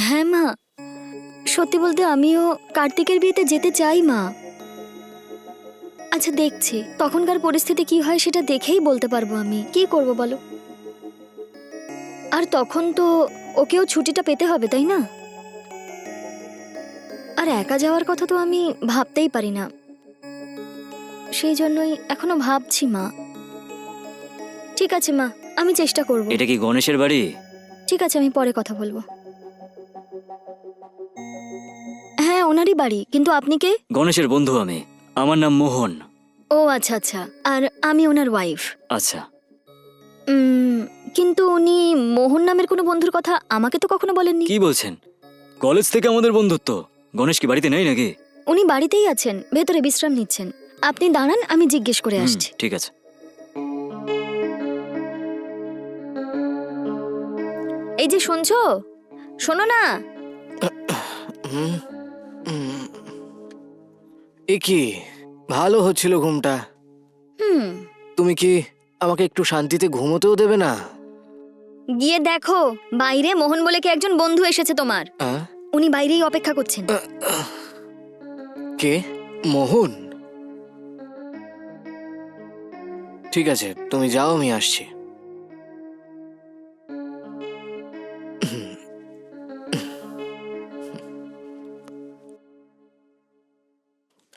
হ্যাঁ মা, সত্যি বলতে আমিও কার্তিকের বিয়েতে যেতে চাই মা। আচ্ছা দেখছি তখনকার পরিস্থিতি কি হয় সেটা দেখেই বলতে পারবো আমি কি করব বলো। আর তখন তো ওকেও ছুটিটা পেতে হবে তাই না? আর একা যাওয়ার কথা তো আমি ভাবতেই পারি না, সেই জন্যই এখনো ভাবছি মা। ঠিক আছে মা, আমি চেষ্টা করব। এটা কি গণেশের বাড়ি? ঠিক আছে, আমি পরে কথা বলবো। হ্যাঁ ওনারই বাড়ি, কিন্তু আপনি কে? গণেশের বন্ধু আমি, আমার নাম মোহন। ও আচ্ছা আচ্ছা, আর আমি ওনার ওয়াইফ। আচ্ছা, কিন্তু উনি মোহন নামের কোনো বন্ধুর কথা আমাকে তো কখনো বলেননি। কি বলছেন? কলেজ থেকে আমাদের বন্ধুত্ব। গণেশ কি বাড়িতে নেই নাকি? উনি বাড়িতেই আছেন, ভেতরে বিশ্রাম নিচ্ছেন। আপনি দাঁড়ান, আমি জিজ্ঞেস করে আসছি। ঠিক আছে। এই যে শুনছো, শোনো না। এ কি ভালো হচ্ছিল ঘুমটা। হুম, তুমি কি আমাকে একটু শান্তিতে ঘুমোতেও দেবে না? গিয়ে দেখো বাইরে মোহন বলে কি একজন বন্ধু এসেছে তোমার। আহ? উনি বাইরেই অপেক্ষা করছেন। কে? মোহন? ঠিক আছে, তুমি যাও, আমি আসছি।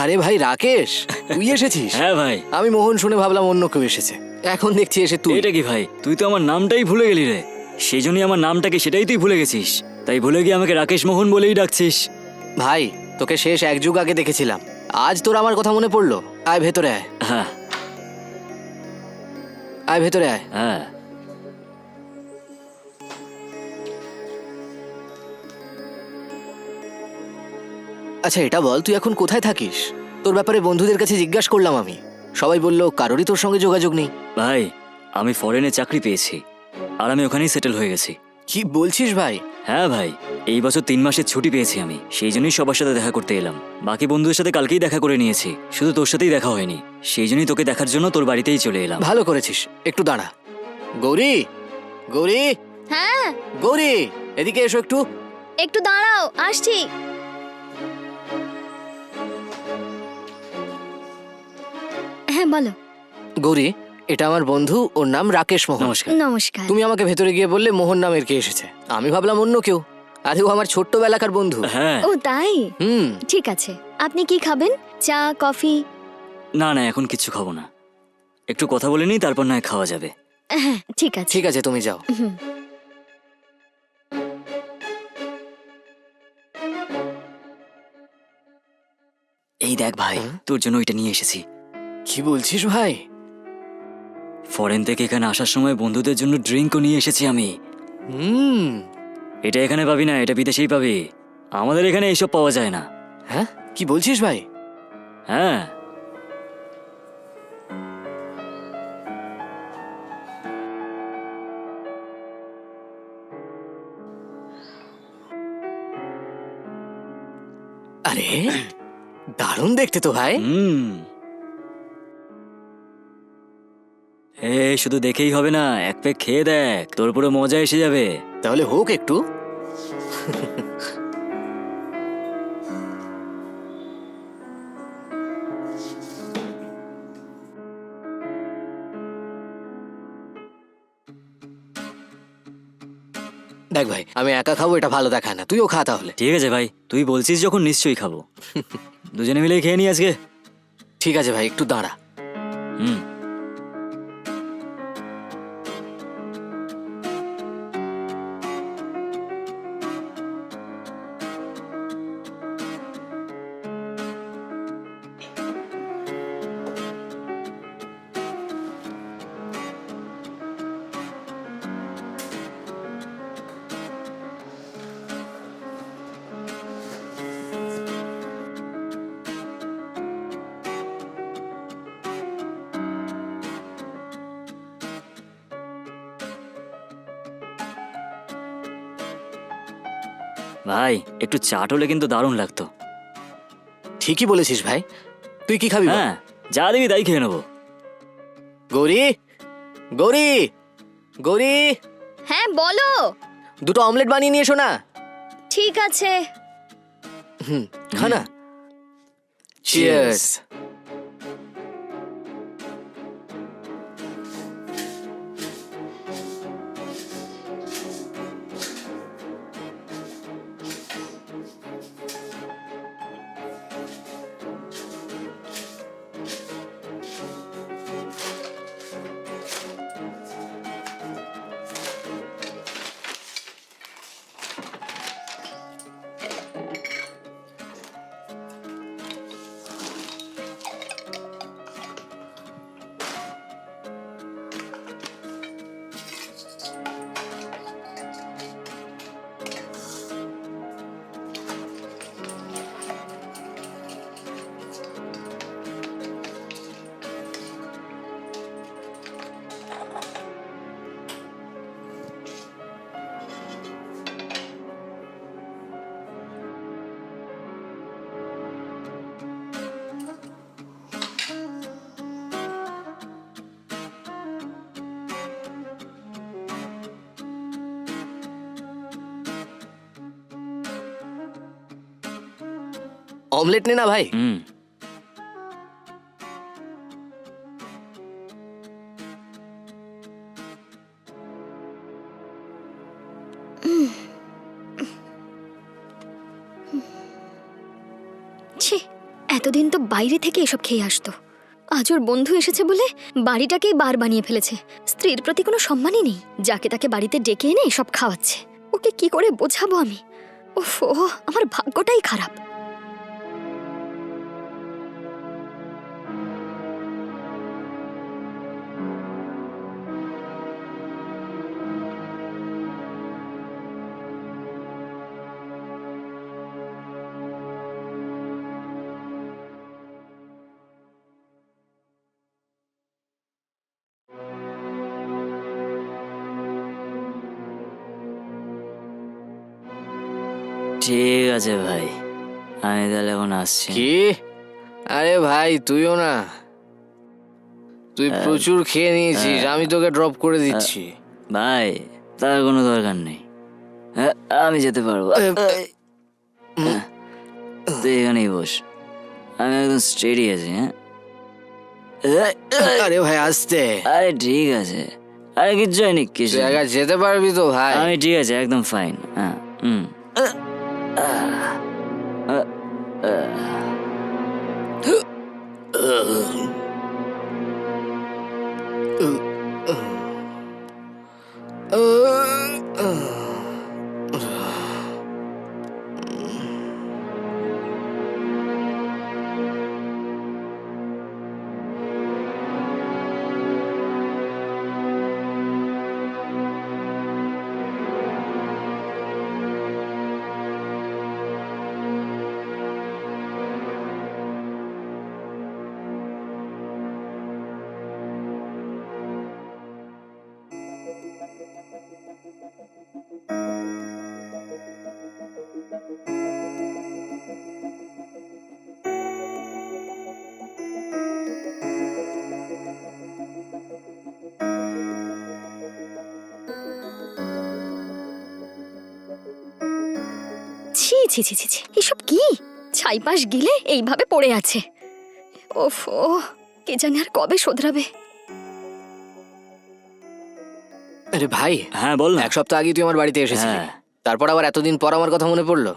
আরে ভাই রাকেশ, তুই এসেছিস? হ্যাঁ ভাই। আমি মোহন শুনে ভাবলাম অন্য কেউ এসেছে, এখন দেখছি এসে তুই। এটা কি ভাই, তুই তো আমার নামটাই ভুলে গেলি রে। সেই জন্যই আমার নামটাকে সেটাই তুই ভুলে গেছিস, তাই ভুলে গিয়ে আমাকে রাকেশ মোহন বলেই ডাকছিস। ভাই তোকে শেষ এক যুগ আগে দেখেছিলাম, আজ তোর আমার কথা মনে পড়লো। আয় ভেতরে আয়, হ্যাঁ আয় ভেতরে আয়। হ্যাঁ। আচ্ছা এটা বল, তুই এখন কোথায় থাকিস? তোর ব্যাপারে বন্ধুদের কাছে জিজ্ঞাসা করলাম আমি, সবাই বললো কারোরই তোর সঙ্গে যোগাযোগ নেই। ভাই আমি ফরেনে চাকরি পেয়েছি, আর আমি ওখানেই সেটেল হয়ে গেছি। কি বলছিস ভাই? হ্যাঁ ভাই, এই বছর 3 মাসের ছুটি পেয়েছি আমি, সেই জন্যই সবার সাথে দেখা করতে এলাম। বাকি বন্ধুদের সাথে কালকেই দেখা করে নিয়েছি, শুধু তোর সাথেই দেখা হয়নি। সেই জন্যই তোকে দেখার জন্য তোর বাড়িতেই চলে এলাম। ভালো করেছিস, একটু দাঁড়া। গৌরী, গৌরী, হ্যাঁ গৌরী, এদিকে এসো একটু। একটু দাঁড়াও, আসছি। হ্যাঁ বলো। গৌরী, এটা আমার বন্ধু, ওর নাম রাকেশ মোহন। নমস্কার। নমস্কার। তুমি আমাকে ভেতরে গিয়ে বললে মোহন নামের কে এসেছে, আমি ভাবলাম অন্য কেউ। আরে ও আমার ছোট্টবেলাকার বন্ধু। হ্যাঁ। ও তাই? হুম। ঠিক আছে, আপনি কি খাবেন? চা, কফি? না না, এখন কিচ্ছু খাবো না, একটু কথা বলে নিই, তারপর নয় খাওয়া যাবে। হ্যাঁ ঠিক আছে। ঠিক আছে, তুমি যাও। হুম। এই দেখ ভাই, তোর জন্য ওইটা নিয়ে এসেছি। কি বলছিস ভাই? ফরেন থেকে এখানে আসার সময় বন্ধুদের জন্য ড্রিঙ্কও নিয়ে এসেছি আমি। হুম। এটা এখানে পাবি না, এটা বিদেশেই পাবি। আমাদের এখানে এইসব পাওয়া যায় না। হ্যাঁ কি বলছিস ভাই? হ্যাঁ। আরে দারুণ দেখতে তো ভাই। এ শুধু দেখেই হবে না, এক পেক খেয়ে দেখ, তোর পুরো মজা এসে যাবে। তাহলে হোক একটু। দেখ ভাই, আমি একা খাবো এটা ভালো দেখায় না, তুইও খা তাহলে। ঠিক আছে ভাই, তুই বলছিস যখন নিশ্চয়ই খাবো। দুজনে মিলেই খেয়ে নি আজকে। ঠিক আছে ভাই, একটু দাঁড়া। হুম। ভাই একটু চাট হলে কিন্তু দারুণ লাগতো। ঠিকই বলেছিস ভাই, তুই কি খাবি বল? হ্যাঁ, যা দিবি তাই খেয়ে নেবো। গৌরী, গৌরী, গৌরী, হ্যাঁ বলো। দুটো অমলেট বানিয়ে নিয়ে এসো না। ঠিক আছে। খা না। চিয়ার্স। অমলেট নে না ভাই। ছি, এতদিন তো বাইরে থেকে এসব খেয়ে আসতো, আজ ওর বন্ধু এসেছে বলে বাড়িটাকেই বার বানিয়ে ফেলেছে। স্ত্রীর প্রতি কোনো সম্মানই নেই, যাকে তাকে বাড়িতে ডেকে এনে এসব খাওয়াচ্ছে। ওকে কি করে বোঝাবো আমি? উফ, আমার ভাগ্যটাই খারাপ। ঠিক আছে ভাই, আমি তাহলে এখন আসছি। কি? আরে ভাই তুইও না, তুই প্রচুর খেয়ে নিয়েছিস, আমি তোকে ড্রপ করে দিচ্ছি। ভাই তার কোনো দরকার নেই, আমি যেতে পারবো। তুই এখানেই বস, আমি একদম স্টেডি আছি। আরে ভাই আসতে। আরে ঠিক আছে, আরে কিচ্ছু হয়নি, কিছু তুই একা যেতে পারবি তো ভাই? আমি ঠিক আছে, একদম ফাইন। হ্যাঁ। ছি ছি ছি ছি ছি, এসব কি? ছাইপাশ গিলে এইভাবে পড়ে আছে। ওফ, কে জানে আর কবে শোধরাবে। আরে ভাই, হ্যাঁ বল না। এক সপ্তাহ আগে তুই আমার বাড়িতে এসেছিলি, হ্যাঁ। তারপর আবার এতদিন পর আমার কথা মনে পড়লো।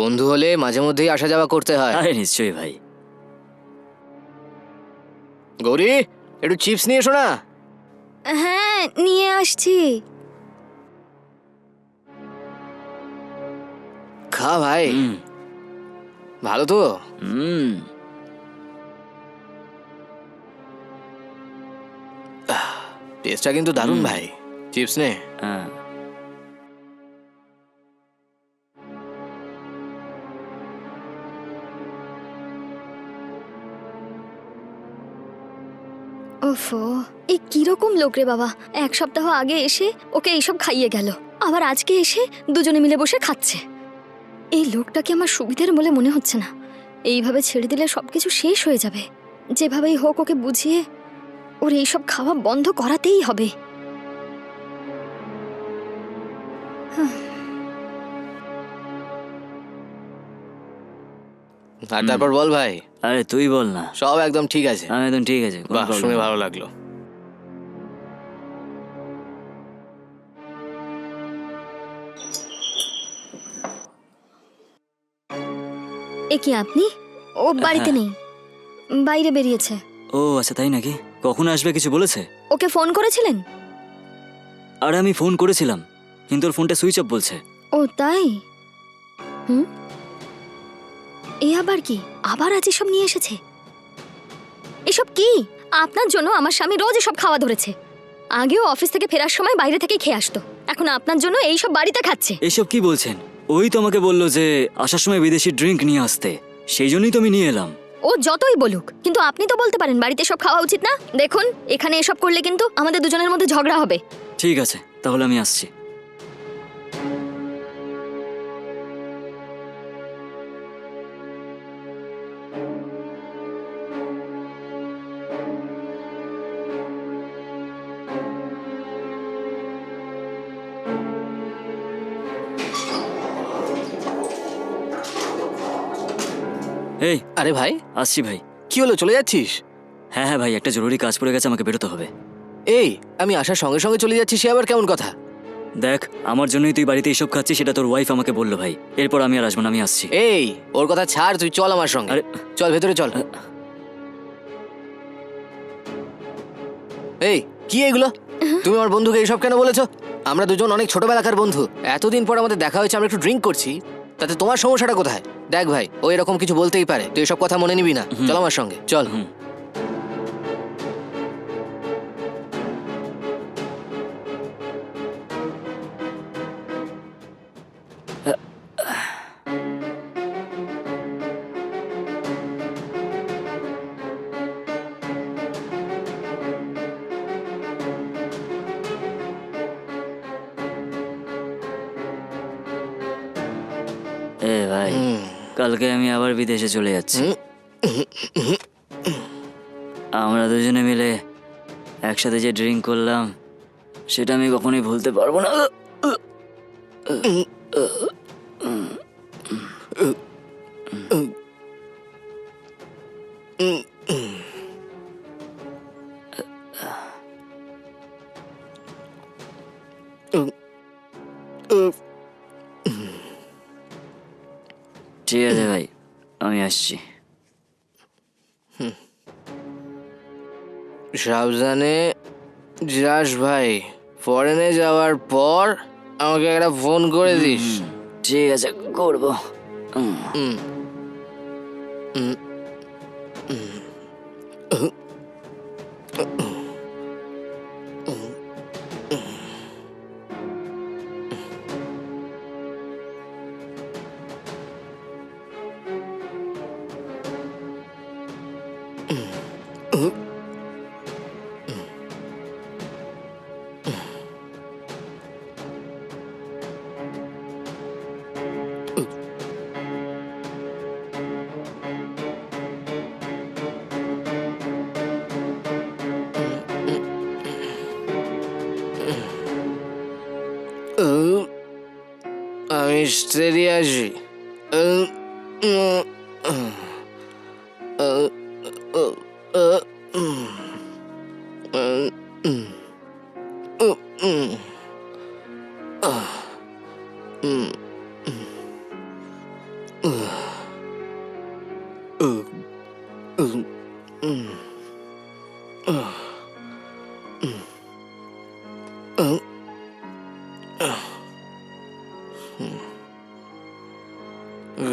বন্ধু হলে মাঝে মধ্যেই আসা যাওয়া করতে হয়। আরে নিশ্চয়ই ভাই। গৌরী, একটু চিপস নিয়ে এসো না। হ্যাঁ, নিয়ে আসছি। খা ভাই, ভালো তো? টেস্টটা কিন্তু দারুণ ভাই। চিপস নে। হ্যাঁ। ওফো, এই কিরকম লোক রে বাবা! এক সপ্তাহ আগে এসে ওকে এইসব খাইয়ে গেল, আবার আজকে এসে দুজনে মিলে বসে খাচ্ছে। এই লোকটাকে আমার সুবিধের বলে মনে হচ্ছে না। এইভাবে ছেড়ে দিলে সবকিছু শেষ হয়ে যাবে। যেভাবেই হোক ওকে বুঝিয়ে ওর এইসব খাওয়া বন্ধ করাতেই হবে। আর তারপর বল ভাই। আরে তুই বল না। সব একদম ঠিক আছে। আমি একদম ঠিক আছে, কোনো বাহ, problem শুনে নেই। ভালো লাগলো। এ কি আপনি? ও বাড়িতে হ্যাঁ। নেই, বাইরে বেরিয়েছে। ও আচ্ছা, তাই নাকি? কখন আসবে কিছু বলেছে? ওকে ফোন করেছিলেন? আরে আমি ফোন করেছিলাম, কিন্তু ওর ফোনটা সুইচ অফ বলছে। ও তাই? হুম, এ আবার কি? আবার আজ এসব নিয়ে এসেছে? এসব কি? আপনার জন্য আমার স্বামী রোজ এসব খাওয়া ধরেছে। আগেও অফিস থেকে ফেরার সময় বাইরে থেকে খেয়ে আসতো, এখন আপনার জন্য এইসব বাড়িতে খাচ্ছে। এসব কি বলছেন? ওই তো আমাকে বললো যে আসার সময় বিদেশি ড্রিঙ্ক নিয়ে আসতে, সেই জন্যই তো আমি নিয়ে এলাম। ও যতই বলুক, কিন্তু আপনি তো বলতে পারেন বাড়িতে সব খাওয়া উচিত না। দেখুন, এখানে এসব করলে কিন্তু আমাদের দুজনের মধ্যে ঝগড়া হবে। ঠিক আছে, তাহলে আমি আসছি। এই, আরে ভাই, আসছি ভাই। কি হলো, চলে যাচ্ছিস? হ্যাঁ হ্যাঁ ভাই, একটা জরুরি কাজ পড়ে গেছে, আমাকে বেরোতে হবে। এই, আমি আসার সঙ্গে সঙ্গে চলে যাচ্ছি, সে আবার কেমন কথা? দেখ, আমার জন্যই তুই বাড়িতে এসব খাচ্ছিস, সেটা তোর ওয়াইফ আমাকে বললো ভাই। এরপর আমি আর আসবো না, আমি আসছি। এই, ওর কথা ছাড়, তুই চল আমার সঙ্গে। আরে চল ভেতরে চল। এই, কি এগুলো? তুমি আমার বন্ধুকে এইসব কেন বলেছো? আমরা দুজন অনেক ছোটবেলাকার বন্ধু, এতদিন পর আমাদের দেখা হয়েছে, আমরা একটু ড্রিঙ্ক করছি, তাতে তোমার সমস্যাটা কোথায়? দেখ ভাই, ও এরকম কিছু বলতেই পারে, তুই এসব কথা মনে নিবি না। চল আমার সঙ্গে, চল। হুম। এ ভাই, কালকে আমি আবার বিদেশে চলে যাচ্ছি। আমরা দুজনে মিলে একসাথে যে ড্রিঙ্ক করলাম, সেটা আমি কখনোই ভুলতে পারবো না। ঠিক আছে ভাই, আমি আসছি। সাবধানে যাস ভাই, ফরেনে যাওয়ার পর আমাকে একটা ফোন করে দিস। ঠিক আছে, করবো। আমি স্টেডি আছি।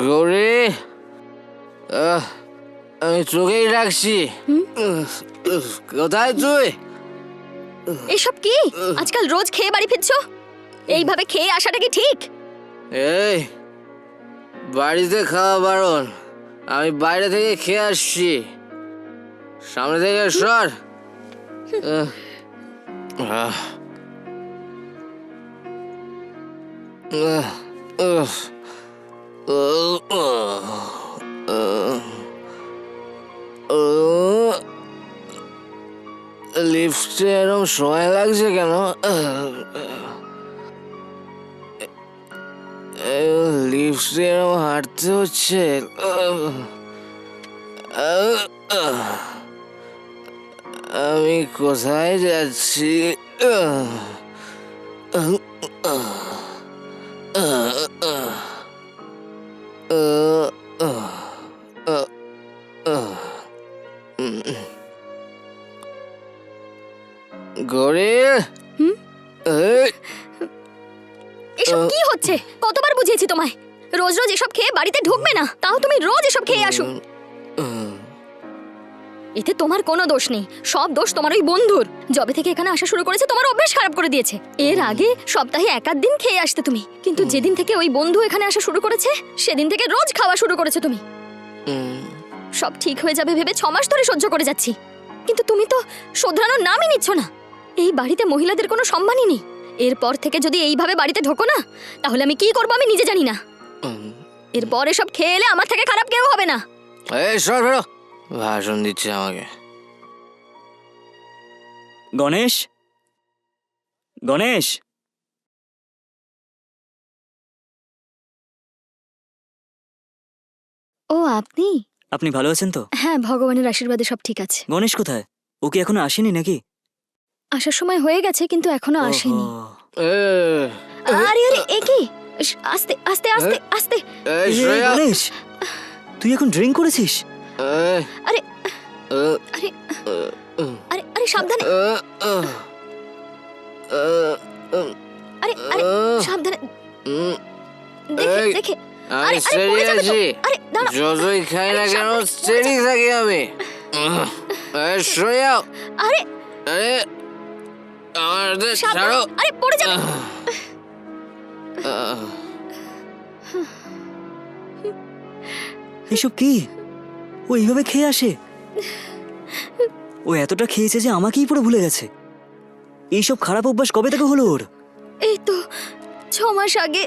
গৌরী, আমি তোকেই ডাকছি। কোথায় তুই? এসব কি? আজকাল রোজ খেয়ে বাড়ি ফিরছো, এইভাবে খেয়ে আসাটা কি ঠিক? এই, বাড়িতে খাওয়া বারণ, আমি বাইরে থেকে খেয়ে আসছি। সামনে থেকে সর। লিফটে এরকম সময় লাগছে কেন? লিফটে এরকম হাঁটতে হচ্ছে। আমি কোথায় যাচ্ছি? গরিল, এসব কি হচ্ছে? কতবার বুঝিয়েছি তোমায় রোজ রোজ এসব খেয়ে বাড়িতে ঢুকবে না, তাও তুমি রোজ এসব খেয়ে আসো। এতে তোমার কোনো দোষ নেই, সব দোষ তোমার ওই বন্ধুর। যবে থেকে এখানে আসা শুরু করেছে তোমার অভ্যাস খারাপ করে দিয়েছে। এর আগে সপ্তাহে এক আধ দিন খেয়ে আসতে তুমি, কিন্তু যেদিন থেকে ওই বন্ধু এখানে আসা শুরু করেছে সেদিন থেকে রোজ খাওয়া শুরু করেছে তুমি। সব ঠিক হয়ে যাবে ভেবে 6 মাস ধরে সহ্য করে যাচ্ছি, কিন্তু তুমি তো শোধরানোর নামই নিচ্ছ না। এই বাড়িতে মহিলাদের কোনো সম্মানই নেই। এরপর থেকে যদি এইভাবে বাড়িতে ঢোকো না, তাহলে আমি কি করবো আমি নিজে জানি না। এরপর এসব খেয়ে এলে আমার থেকে খারাপ কেউ হবে না। এই সর বেরো, ভাষণ দিচ্ছে আমাকে। গণেশ, গণেশ, ও আপনি? আপনি ভালো আছেন তো? হ্যাঁ, ভগবানের আশীর্বাদে সব ঠিক আছে। গণেশ কোথায়? ও কি এখনো আসেনি নাকি? আসার সময় হয়ে গেছে, কিন্তু এখনো আসেনি। ওহো। আরে আরে, এ কি? আস্তে আস্তে আস্তে আস্তে। এই এই শ্রেয়া, গণেশ, তুই এখন ড্রিঙ্ক করেছিস? এই, আরে আরে, আরে আরে সাবধানে। আরে আরে সাবধানে, দেখে এই, দেখে। আমি আরে আরে পড়ে স্টেডি যাবে তো। আছি, আরে দাঁড়া। যতই খাই না আরে, কেন সাবধানে, স্টেডি থাকি আমি। এই শ্রেয়া, আরে আরে আমার ছাড়ো। সাবধানে, আরে পড়ে যাবে। এসব কি? ও এইভাবে খেয়ে আসে? ও এতটা খেয়েছে যে আমাকেই পুরো ভুলে গেছে। এইসব খারাপ অভ্যাস কবে থেকে হলো ওর? এই তো 6 মাস আগে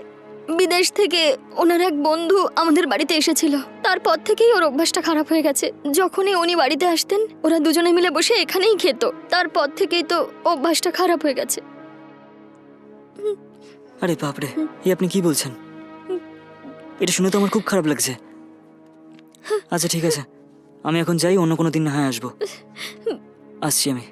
বিদেশ থেকে ওনার এক বন্ধু আমাদের বাড়িতে এসেছিল। তারপর থেকেই ওর অভ্যাসটা খারাপ হয়ে গেছে। যখনই উনি বাড়িতে আসতেন ওরা দুজনে মিলে বসে এখানেই খেত। তারপর থেকেই তো অভ্যাসটা খারাপ হয়ে গেছে। আরে বাপরে, এই আপনি কি বলছেন? এটা শুনে তো আমার খুব খারাপ লাগছে। আচ্ছা ঠিক আছে, আমি এখন যাই, অন্য কোনো দিন না হয় আসবো। আসছি আমি।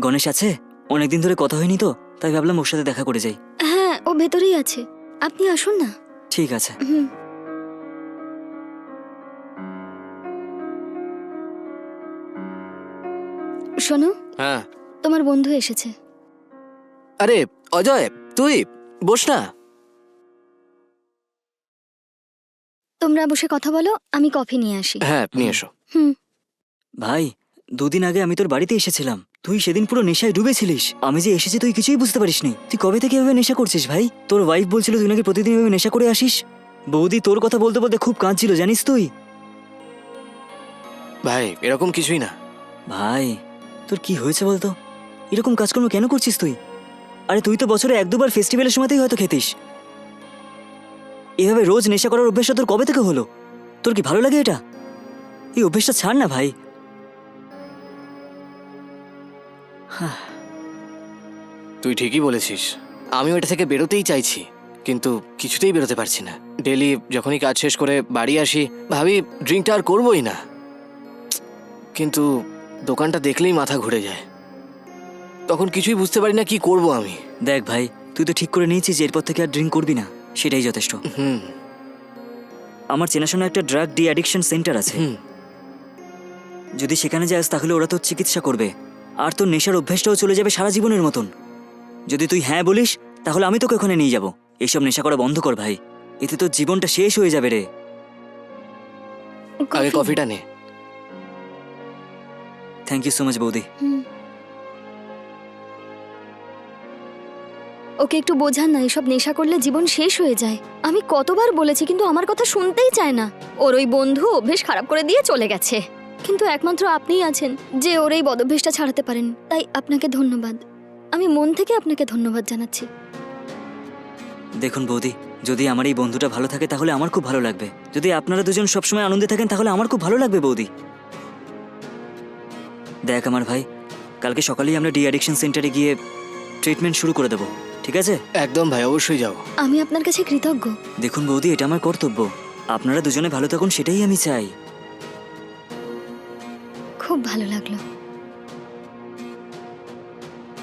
গণেশ আছে? অনেকদিন ধরে কথা হয়নি তো, তাই ভাবলাম ওর সাথে দেখা করে যাই। হ্যাঁ, ও ভেতরেই আছে, আপনি আসুন না। ঠিক আছে। হুম। শোনো, হ্যাঁ, তোমার বন্ধু এসেছে। আরে অজয়, তুই বস না। তোমরা বসে কথা বলো, আমি কফি নিয়ে আসি। হ্যাঁ, নিয়ে এসো। হুম। ভাই, 2 দিন আগে আমি তোর বাড়িতে এসেছিলাম, তুই সেদিন পুরো নেশায় ডুবেছিলিস। আমি যে এসেছি তুই কিছুই বুঝতে পারিসনি। তুই কবে থেকে এভাবে নেশা করছিস ভাই? তোর ওয়াইফ বলছিল তুই নাকি প্রতিদিন এভাবে নেশা করে আসিস। বৌদি তোর কথা বলতে বলতে খুব কাঁদছিল, জানিস তুই? ভাই এরকম কিছুই না। ভাই, তোর কি হয়েছে বলতো? এরকম কাজকর্ম কেন করছিস তুই? আরে তুই তো বছরে 1-2 বার ফেস্টিভ্যালের সময়তেই হয়তো খেতিস। এভাবে রোজ নেশা করার অভ্যাসটা তোর কবে থেকে হলো? তোর কি ভালো লাগে এটা? এই অভ্যাসটা ছাড় না ভাই। তুই ঠিকই বলেছিস, আমি ওটা থেকে বেরোতেই চাইছি, কিন্তু কিছুতেই বেরোতে পারছি না। ডেলি যখনই কাজ শেষ করে বাড়ি আসি ভাবি ড্রিঙ্কটা আর করবোই না, কিন্তু দোকানটা দেখলেই মাথা ঘুরে যায়। তখন কিছুই বুঝতে পারি না কি করব আমি। দেখ ভাই, তুই তো ঠিক করে নিয়েছিস যে এরপর থেকে আর ড্রিঙ্ক করবি না, সেটাই যথেষ্ট। হুম আমার চেনাশোনা একটা ড্রাগ ডি অ্যাডিকশন সেন্টার আছে। হুম যদি সেখানে যাস তাহলে ওরা তোর চিকিৎসা করবে, আর তোর নেশার অভ্যাসটাও চলে যাবে সারা জীবনের মতন। যদি তুই হ্যাঁ বলিস তাহলে আমি তোকে ওখানে নিয়ে যাব। এইসব নেশা করা বন্ধ কর ভাই, এতে তোর জীবনটা শেষ হয়ে যাবে রে। আগে কফিটা নে। থ্যাংক ইউ সো মাচ বৌদি। হুম। ওকে একটু বোঝান না, এসব নেশা করলে জীবন শেষ হয়ে যায়। আমি কতবার বলেছি কিন্তু আমার কথা শুনতেই চায় না। ওর ওই বন্ধু অভ্যেস খারাপ করে দিয়ে চলে গেছে। কিন্তু একমাত্র আপনিই আছেন যে ওর এই বদভ্যাসটা ছাড়াতে পারেন। তাই আপনাকে ধন্যবাদ, আমি মন থেকে আপনাকে ধন্যবাদ জানাচ্ছি। দেখুন বৌদি, যদি আমার এই বন্ধুটা ভালো থাকে তাহলে আমার খুব ভালো লাগবে। যদি আপনারা দুজন সবসময় আনন্দে থাকেন তাহলে আমার খুব ভালো লাগবে বৌদি। দেখ আমার ভাই, কালকে সকালেই আমরা ডি অ্যাডিকশন সেন্টারে গিয়ে ট্রিটমেন্ট শুরু করে দেবো, ঠিক আছে? একদম ভাই, অবশ্যই যাও। আমি আপনার কাছে কৃতজ্ঞ। দেখুন বৌদি, এটা আমার কর্তব্য। আপনারা দুজনে ভালো থাকুন সেটাই আমি চাই। খুব ভালো লাগলো।